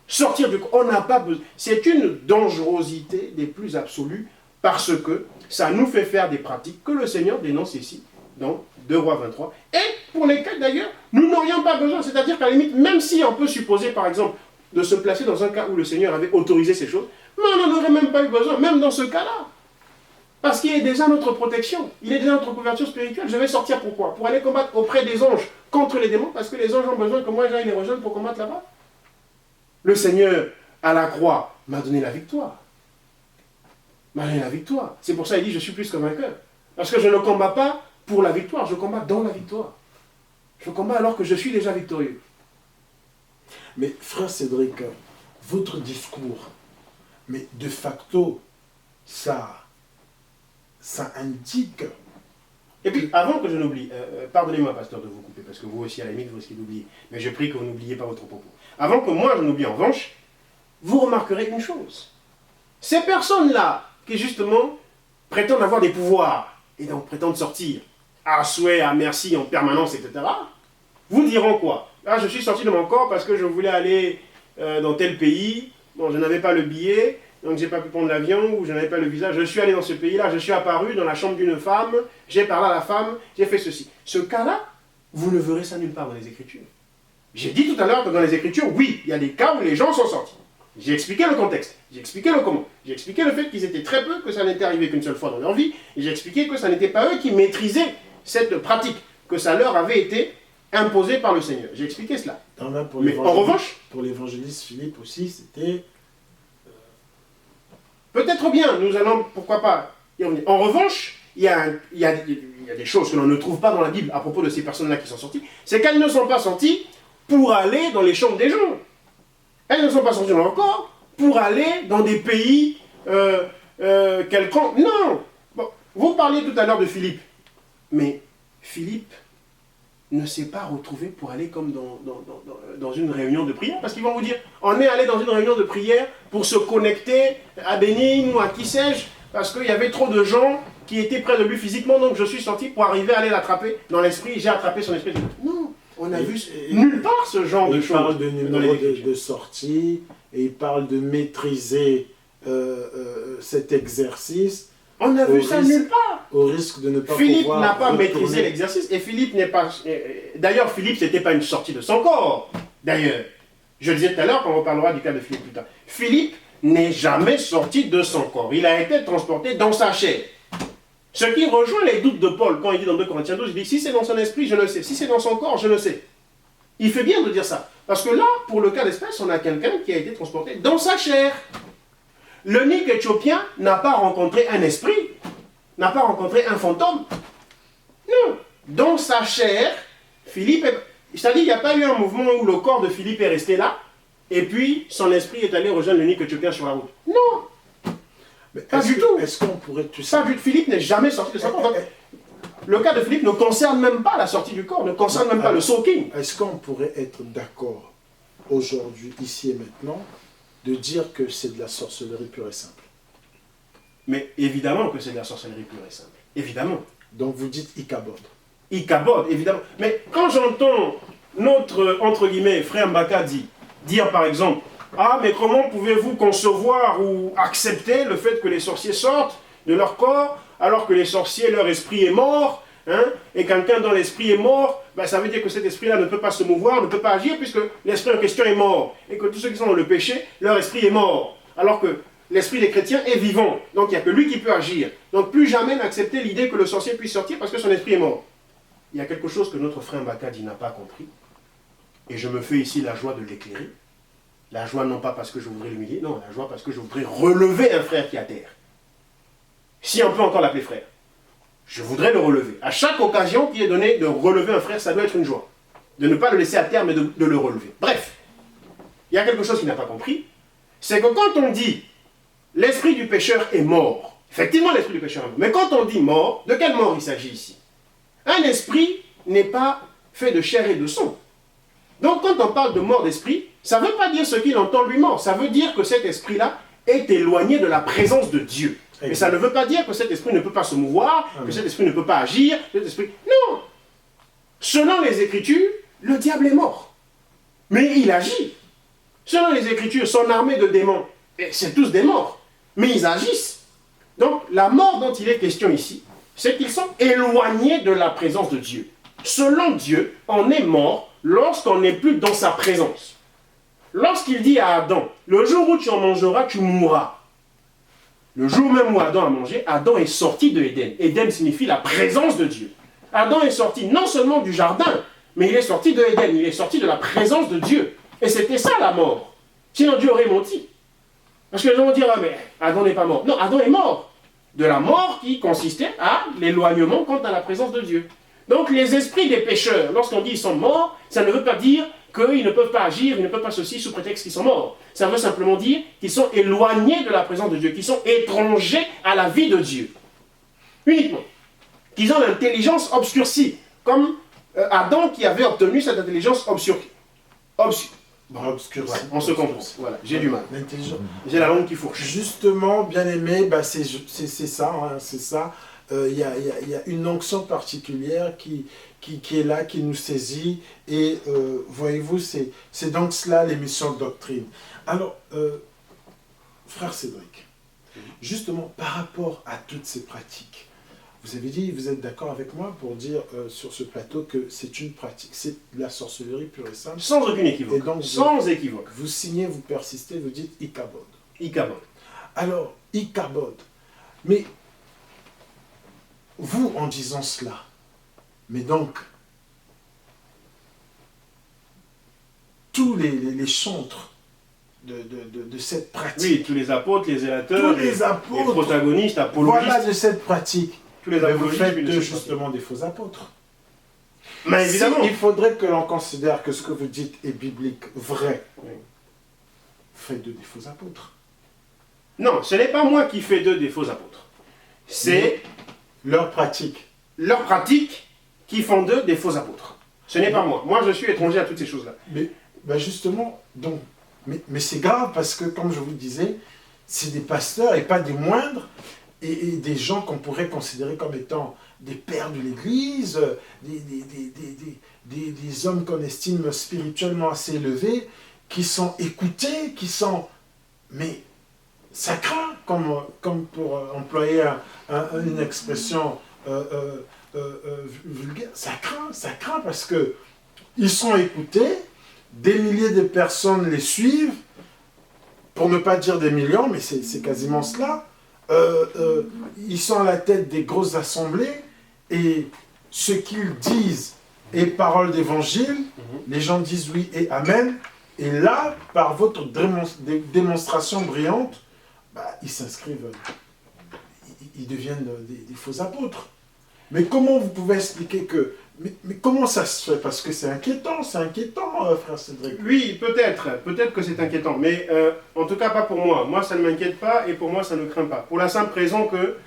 Sortir du... On n'a pas besoin... C'est une dangerosité des plus absolues parce que ça nous fait faire des pratiques que le Seigneur dénonce ici, dans 2 Rois 23, et pour lesquelles d'ailleurs, nous n'aurions pas besoin. C'est-à-dire qu'à la limite, même si on peut supposer, par exemple, de se placer dans un cas où le Seigneur avait autorisé ces choses, mais on n'en aurait même pas eu besoin, même dans ce cas-là. Parce qu'il est déjà notre protection, il est déjà notre couverture spirituelle. Je vais sortir pourquoi? Pour aller combattre auprès des anges contre les démons, parce que les anges ont besoin que moi j'aille les rejoindre pour combattre là-bas. Le Seigneur, à la croix, m'a donné la victoire. malgré la victoire. C'est pour ça qu'il dit, je suis plus que vainqueur. Parce que je ne combats pas pour la victoire, je combats dans la victoire. Je combats alors que je suis déjà victorieux. Mais frère Cédric, votre discours, mais de facto, ça indique... Et puis, avant que je n'oublie, pardonnez-moi, pasteur, de vous couper, parce que vous aussi, à la limite, vous risquez d'oublier. Mais je prie que vous n'oubliez pas votre propos. Avant que moi, je n'oublie en revanche, vous remarquerez une chose. Ces personnes-là, qui justement prétendent avoir des pouvoirs, et donc prétendent sortir à souhait, à merci, en permanence, etc., vous diront quoi? Ah, je suis sorti de mon corps parce que je voulais aller dans tel pays, bon, je n'avais pas le billet, donc j'ai pas pu prendre l'avion, ou je n'avais pas le visa, je suis allé dans ce pays-là, je suis apparu dans la chambre d'une femme, j'ai parlé à la femme, j'ai fait ceci. Ce cas-là, vous ne verrez ça nulle part dans les Écritures. J'ai dit tout à l'heure que dans les Écritures, oui, il y a des cas où les gens sont sortis. J'ai expliqué le contexte, j'ai expliqué le comment, j'ai expliqué le fait qu'ils étaient très peu, que ça n'était arrivé qu'une seule fois dans leur vie, et j'ai expliqué que ça n'était pas eux qui maîtrisaient cette pratique, que ça leur avait été imposé par le Seigneur. J'ai expliqué cela. Mais en revanche, pour l'évangéliste Philippe aussi, c'était... peut-être bien, nous allons, pourquoi pas, y revenir. En revanche, il y a des choses que l'on ne trouve pas dans la Bible à propos de ces personnes-là qui sont sorties, c'est qu'elles ne sont pas sorties pour aller dans les chambres des gens. Elles ne sont pas sorties encore pour aller dans des pays quelconques. Non. Bon, vous parliez tout à l'heure de Philippe, mais Philippe ne s'est pas retrouvé pour aller comme dans une réunion de prière, parce qu'ils vont vous dire, on est allé dans une réunion de prière pour se connecter à Bénin ou à qui sais-je, parce qu'il y avait trop de gens qui étaient près de lui physiquement, donc je suis sorti pour arriver à aller l'attraper dans l'esprit, j'ai attrapé son esprit. Non, on a vu nulle part ce genre de choses. Il parle de numéro de sortie, et il parle de maîtriser cet exercice. On a vu ça nulle part. Au risque de ne pas Philippe n'a pas maîtrisé l'exercice, et Philippe n'est pas... D'ailleurs, Philippe, ce n'était pas une sortie de son corps. D'ailleurs, je le disais tout à l'heure, quand on reparlera du cas de Philippe plus tard. Philippe n'est jamais sorti de son corps. Il a été transporté dans sa chair. Ce qui rejoint les doutes de Paul, quand il dit dans 2 Corinthiens 12, il dit, si c'est dans son esprit, je le sais. Si c'est dans son corps, je le sais. Il fait bien de dire ça. Parce que là, pour le cas d'espèce, on a quelqu'un qui a été transporté dans sa chair. Le Nick éthiopien n'a pas rencontré un esprit, n'a pas rencontré un fantôme. Non. Dans sa chair, Philippe est... C'est-à-dire, il n'y a pas eu un mouvement où le corps de Philippe est resté là, et puis son esprit est allé rejoindre le Nick éthiopien sur la route. Non. Mais pas du tout. Est-ce qu'on pourrait... Ça, Philippe n'est jamais sorti de son corps. Le cas de Philippe ne concerne même pas la sortie du corps, ne concerne même pas le soaking. Est-ce qu'on pourrait être d'accord aujourd'hui, ici et maintenant, de dire que c'est de la sorcellerie pure et simple? Mais évidemment que c'est de la sorcellerie pure et simple. Évidemment. Donc vous dites Ichabod. Ichabod, évidemment. Mais quand j'entends notre, entre guillemets, frère Mbaka dire par exemple, ah mais comment pouvez-vous concevoir ou accepter le fait que les sorciers sortent de leur corps alors que les sorciers, leur esprit est mort, hein, et quelqu'un dont l'esprit est mort, ben, ça veut dire que cet esprit-là ne peut pas se mouvoir, ne peut pas agir, puisque l'esprit en question est mort, et que tous ceux qui sont dans le péché, leur esprit est mort, alors que l'esprit des chrétiens est vivant, donc il n'y a que lui qui peut agir. Donc plus jamais n'accepter l'idée que le sorcier puisse sortir parce que son esprit est mort. Il y a quelque chose que notre frère Mbakadi n'a pas compris, et je me fais ici la joie de l'éclairer. La joie non pas parce que je voudrais l'humilier, non, la joie parce que je voudrais relever un frère qui est à terre. Si on peut encore l'appeler frère. Je voudrais le relever. À chaque occasion qui est donnée de relever un frère, ça doit être une joie. De ne pas le laisser à terre, mais de le relever. Bref, il y a quelque chose qu'il n'a pas compris, c'est que quand on dit l'esprit du pécheur est mort, effectivement l'esprit du pécheur est mort, mais quand on dit mort, de quelle mort il s'agit ici? Un esprit n'est pas fait de chair et de sang. Donc quand on parle de mort d'esprit, ça ne veut pas dire ce qu'il entend lui mort, ça veut dire que cet esprit-là est éloigné de la présence de Dieu. Mais ça ne veut pas dire que cet esprit ne peut pas se mouvoir, que cet esprit ne peut pas agir, cet esprit... Non! Selon les Écritures, le diable est mort. Mais il agit. Selon les Écritures, son armée de démons, c'est tous des morts. Mais ils agissent. Donc, la mort dont il est question ici, c'est qu'ils sont éloignés de la présence de Dieu. Selon Dieu, on est mort lorsqu'on n'est plus dans sa présence. Lorsqu'il dit à Adam, le jour où tu en mangeras, tu mourras. Le jour même où Adam a mangé, Adam est sorti de Éden. Éden signifie la présence de Dieu. Adam est sorti non seulement du jardin, mais il est sorti de Éden, il est sorti de la présence de Dieu. Et c'était ça la mort. Sinon Dieu aurait menti. Parce que les gens vont dire, ah, mais Adam n'est pas mort. Non, Adam est mort. De la mort qui consistait à l'éloignement quant à la présence de Dieu. Donc les esprits des pécheurs, lorsqu'on dit ils sont morts, ça ne veut pas dire qu'ils ne peuvent pas agir, ils ne peuvent pas ceci sous prétexte qu'ils sont morts. Ça veut simplement dire qu'ils sont éloignés de la présence de Dieu, qu'ils sont étrangers à la vie de Dieu. Uniquement. Qu'ils ont l'intelligence obscurcie, comme Adam qui avait obtenu cette intelligence obscurcie. Obscurcie. On se comprend. Voilà, j'ai du mal. L'intelligence. J'ai la langue qui fourche. Justement, bien aimé, bah c'est ça, hein, c'est ça. Il y a une onction particulière qui est là, qui nous saisit. Et voyez-vous, c'est donc cela l'émission de doctrine. Alors, frère Cédric, justement, par rapport à toutes ces pratiques, vous avez dit, vous êtes d'accord avec moi pour dire sur ce plateau que c'est une pratique, c'est la sorcellerie pure et simple. Sans aucune équivoque. Et donc, sans équivoque. Vous signez, vous persistez, vous dites Ichabod. Ichabod. Alors, Ichabod. Mais, vous, en disant cela, mais donc, tous les chantres de cette pratique. Oui, tous les apôtres, les zélateurs, tous les apôtres, les protagonistes, apologistes. Voilà de cette pratique. Tous les mais vous apologistes, faites justement des faux apôtres. Mais évidemment. Si il faudrait que l'on considère que ce que vous dites est biblique, vrai, oui. Faites des faux apôtres. Non, ce n'est pas moi qui fais d'eux des faux apôtres. C'est leur pratique. Leur pratique qui font d'eux des faux apôtres. Ce n'est pas moi. Moi, je suis étranger à toutes ces choses-là. Mais ben justement, donc, mais c'est grave parce que, comme je vous le disais, c'est des pasteurs et pas des moindres, et des gens qu'on pourrait considérer comme étant des pères de l'Église, des hommes qu'on estime spirituellement assez élevés, qui sont écoutés, qui sont... Mais ça craint, comme pour employer une expression vulgaire, ça craint parce que ils sont écoutés, des milliers de personnes les suivent, pour ne pas dire des millions, mais c'est quasiment cela. Ils sont à la tête des grosses assemblées, et ce qu'ils disent est parole d'évangile, les gens disent oui et amen, et là, par votre démonstration brillante, bah, ils s'inscrivent, ils deviennent des faux apôtres. Mais comment vous pouvez expliquer que... Mais comment ça se fait? Parce que c'est inquiétant, frère Cédric. Oui, peut-être que c'est inquiétant, mais en tout cas pas pour moi. Moi, ça ne m'inquiète pas et pour moi, ça ne craint pas. Pour la simple raison que,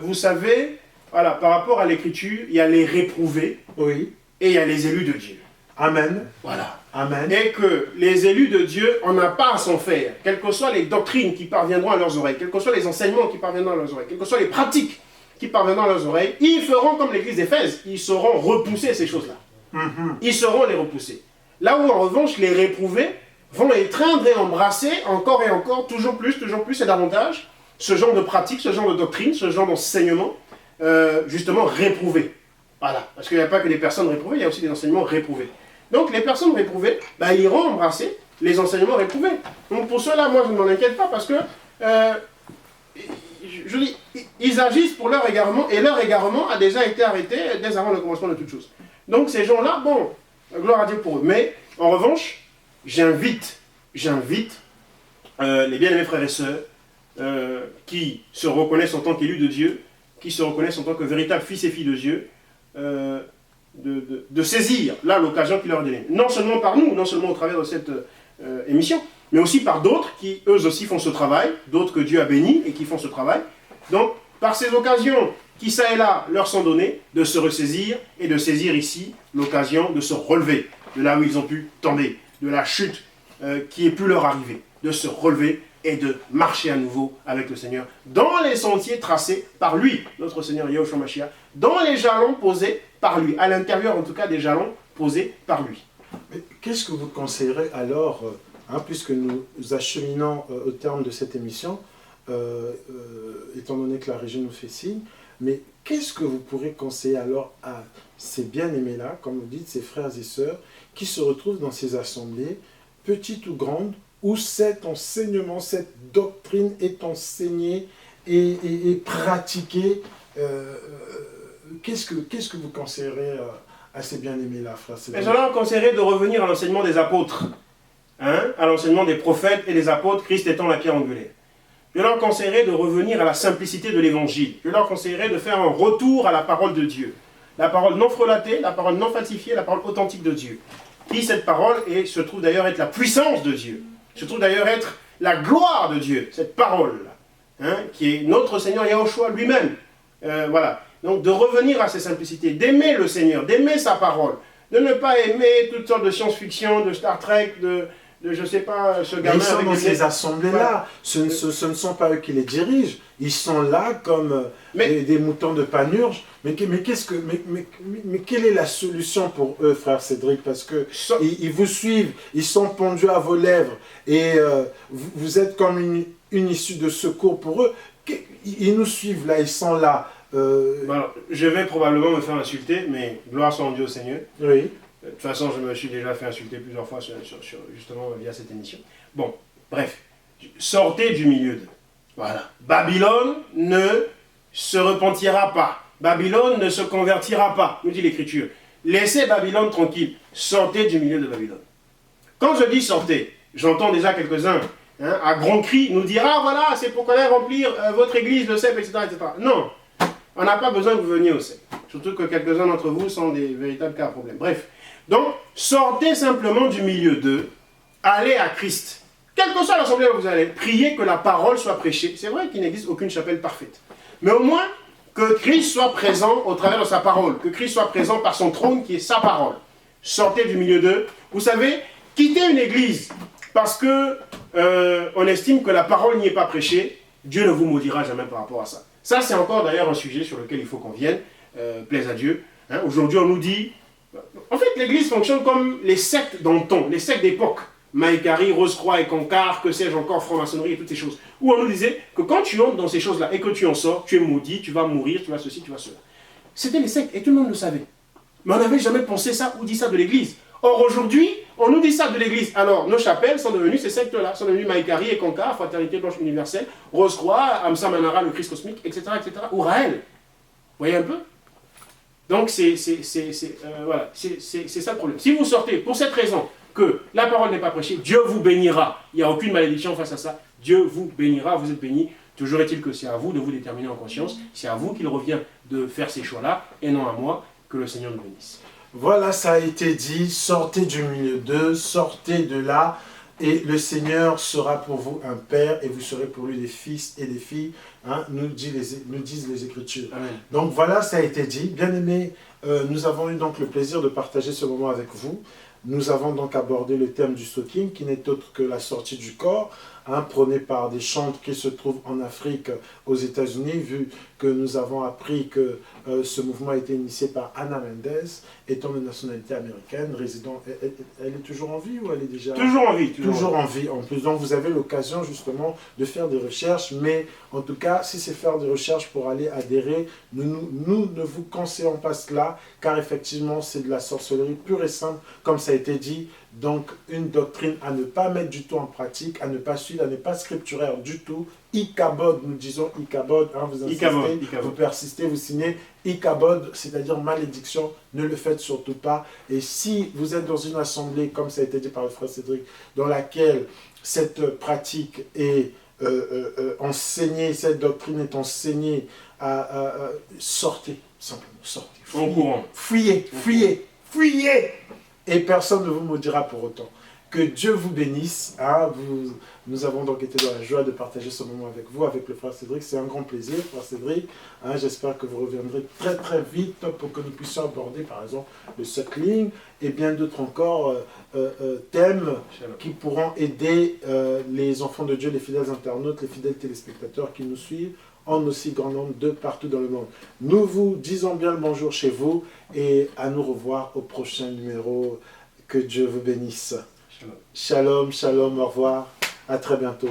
vous savez, voilà, par rapport à l'écriture, il y a les réprouvés, oui, et il y a les élus de Dieu. Amen. Voilà. Amen. Et que les élus de Dieu, on n'a pas à s'en faire. Quelles que soient les doctrines qui parviendront à leurs oreilles, quels que soient les enseignements qui parviendront à leurs oreilles, quelles que soient les pratiques qui parviendront à leurs oreilles, ils feront comme l'église d'Éphèse. Ils sauront repousser ces choses-là. Ils sauront les repousser. Là où en revanche, les réprouvés vont étreindre et embrasser encore et encore, toujours plus et davantage, ce genre de pratique, ce genre de doctrine, ce genre d'enseignement, justement réprouvés. Voilà. Parce qu'il n'y a pas que des personnes réprouvées, il y a aussi des enseignements réprouvés. Donc les personnes réprouvées, bah, iront embrasser les enseignements réprouvés. Donc pour cela, moi je ne m'en inquiète pas parce que, je dis, ils agissent pour leur égarement et leur égarement a déjà été arrêté dès avant le commencement de toutes choses. Donc ces gens-là, bon, gloire à Dieu pour eux. Mais en revanche, j'invite les bien-aimés frères et sœurs qui se reconnaissent en tant qu'élus de Dieu, qui se reconnaissent en tant que véritables fils et filles de Dieu, de saisir là l'occasion qui leur est donnée. Non seulement par nous, non seulement au travers de cette émission, mais aussi par d'autres qui eux aussi font ce travail, d'autres que Dieu a bénis et qui font ce travail. Donc par ces occasions qui ça et là leur sont données, de se ressaisir et de saisir ici l'occasion de se relever de là où ils ont pu tomber, de la chute qui est pu leur arriver, de se relever et de marcher à nouveau avec le Seigneur dans les sentiers tracés par lui, notre Seigneur Yahushua Mashiach, dans les jalons posés par lui, à l'intérieur en tout cas des jalons posés par lui. Mais qu'est-ce que vous conseillerez alors, puisque nous acheminons au terme de cette émission, étant donné que la régie nous fait signe, mais qu'est-ce que vous pourrez conseiller alors à ces bien-aimés-là, comme vous dites, ces frères et sœurs, qui se retrouvent dans ces assemblées, petites ou grandes, où cet enseignement, cette doctrine est enseignée et pratiquée? Qu'est-ce que vous conseillerez à ces bien-aimés-là, frère Cédric? Mais je leur conseillerais de revenir à l'enseignement des apôtres. à l'enseignement des prophètes et des apôtres, Christ étant la pierre angulaire. Je leur conseillerais de revenir à la simplicité de l'évangile. Je leur conseillerais de faire un retour à la parole de Dieu. La parole non frelatée, la parole non falsifiée, la parole authentique de Dieu. Qui cette parole se trouve d'ailleurs être la puissance de Dieu. Se trouve d'ailleurs être la gloire de Dieu, cette parole-là, qui est notre Seigneur Yahushua lui-même. Voilà. Donc de revenir à ces simplicités, d'aimer le Seigneur, d'aimer sa parole, de ne pas aimer toutes sortes de science-fiction, de Star Trek, de je ne sais pas, ce gamin. Mais ils sont avec dans des... ces assemblées-là, ce ne sont pas eux qui les dirigent, ils sont là comme des moutons de panurge. Mais quelle est la solution pour eux, frère Cédric? Parce que ils vous suivent, ils sont pendus à vos lèvres, et vous êtes comme une issue de secours pour eux. Ils nous suivent là, ils sont là. Alors, je vais probablement me faire insulter, mais gloire soit rendu au Seigneur. Oui. De toute façon, je me suis déjà fait insulter plusieurs fois justement via cette émission. Bon, bref, sortez du milieu d'eux. Voilà. Babylone ne se repentira pas. Babylone ne se convertira pas, nous dit l'Écriture. Laissez Babylone tranquille. Sortez du milieu de Babylone. Quand je dis sortez, j'entends déjà quelques-uns à grands cris nous dire « Ah voilà, c'est pour qu'on aille remplir votre église, le CEP, etc. etc. » Non, on n'a pas besoin que vous veniez au CEP. Surtout que quelques-uns d'entre vous sont des véritables cas à problème. Bref. Donc, sortez simplement du milieu d'eux, allez à Christ. Quelle que soit l'assemblée où vous allez, priez que la parole soit prêchée. C'est vrai qu'il n'existe aucune chapelle parfaite. Mais au moins, que Christ soit présent au travers de sa parole. Que Christ soit présent par son trône qui est sa parole. Sortez du milieu d'eux. Vous savez, quittez une église parce que on estime que la parole n'y est pas prêchée. Dieu ne vous maudira jamais par rapport à ça. Ça, c'est encore d'ailleurs un sujet sur lequel il faut qu'on vienne. Plaise à Dieu. Aujourd'hui, on nous dit... En fait, l'église fonctionne comme les sectes d'antan, les sectes d'époque. Maïkari, Rose-Croix et Concar, que sais-je encore, franc-maçonnerie et toutes ces choses. Où on nous disait que quand tu entres dans ces choses-là et que tu en sors, tu es maudit, tu vas mourir, tu vas ceci, tu vas cela. C'était les sectes et tout le monde le savait. Mais on n'avait jamais pensé ça ou dit ça de l'église. Or, aujourd'hui, on nous dit ça de l'église. Alors, nos chapelles sont devenues ces sectes-là, sont devenues Maïkari et Concar, Fraternité Blanche Universelle, Rose-Croix, Amsa Manara, le Christ cosmique, etc., ou Raël. Vous voyez un peu? Donc, voilà, c'est ça le problème. Si vous sortez pour cette raison que la parole n'est pas prêchée, Dieu vous bénira. Il n'y a aucune malédiction face à ça. Dieu vous bénira, vous êtes bénis. Toujours est-il que c'est à vous de vous déterminer en conscience. C'est à vous qu'il revient de faire ces choix-là, et non à moi. Que le Seigneur nous bénisse. Voilà, ça a été dit. Sortez du milieu d'eux, sortez de là. Et le Seigneur sera pour vous un père, et vous serez pour lui des fils et des filles, nous disent les Écritures. Amen. Donc voilà, ça a été dit. Bien aimés, nous avons eu donc le plaisir de partager ce moment avec vous. Nous avons donc abordé le thème du stalking, qui n'est autre que la sortie du corps, prôné par des chantres qui se trouvent en Afrique, aux États-Unis, vu que nous avons appris que ce mouvement a été initié par Ana Mendes, étant de nationalité américaine, résident. Elle est toujours en vie ou elle est déjà... Toujours en vie. Toujours en vie. En plus, donc vous avez l'occasion justement de faire des recherches, mais en tout cas, si c'est faire des recherches pour aller adhérer, nous ne vous conseillons pas cela, car effectivement, c'est de la sorcellerie pure et simple, comme ça a été dit. Donc, une doctrine à ne pas mettre du tout en pratique, à ne pas suivre, à ne pas scripturaire du tout. Ikabod, nous disons Ikabod, vous insistez, vous persistez, vous signez. Ikabod, c'est-à-dire malédiction, ne le faites surtout pas. Et si vous êtes dans une assemblée, comme ça a été dit par le frère Cédric, dans laquelle cette pratique est enseignée, cette doctrine est enseignée, sortez, simplement, sortez. Fuyez, fuyez, fuyez. Et personne ne vous maudira pour autant. Que Dieu vous bénisse. Nous avons donc été dans la joie de partager ce moment avec vous, avec le frère Cédric. C'est un grand plaisir, frère Cédric. J'espère que vous reviendrez très très vite pour que nous puissions aborder par exemple le suckling et bien d'autres encore thèmes qui pourront aider les enfants de Dieu, les fidèles internautes, les fidèles téléspectateurs qui nous suivent en aussi grand nombre de partout dans le monde. Nous vous disons bien le bonjour chez vous et à nous revoir au prochain numéro. Que Dieu vous bénisse. Shalom, shalom, au revoir, à très bientôt.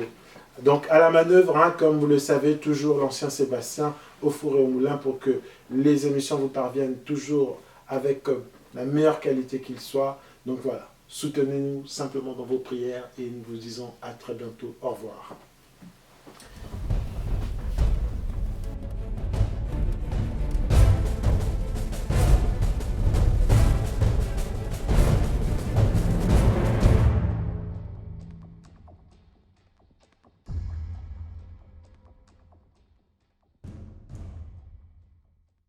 Donc à la manœuvre, comme vous le savez, toujours l'ancien Sébastien au four et au moulin pour que les émissions vous parviennent toujours avec la meilleure qualité qu'il soit. Donc voilà, soutenez-nous simplement dans vos prières et nous vous disons à très bientôt. Au revoir.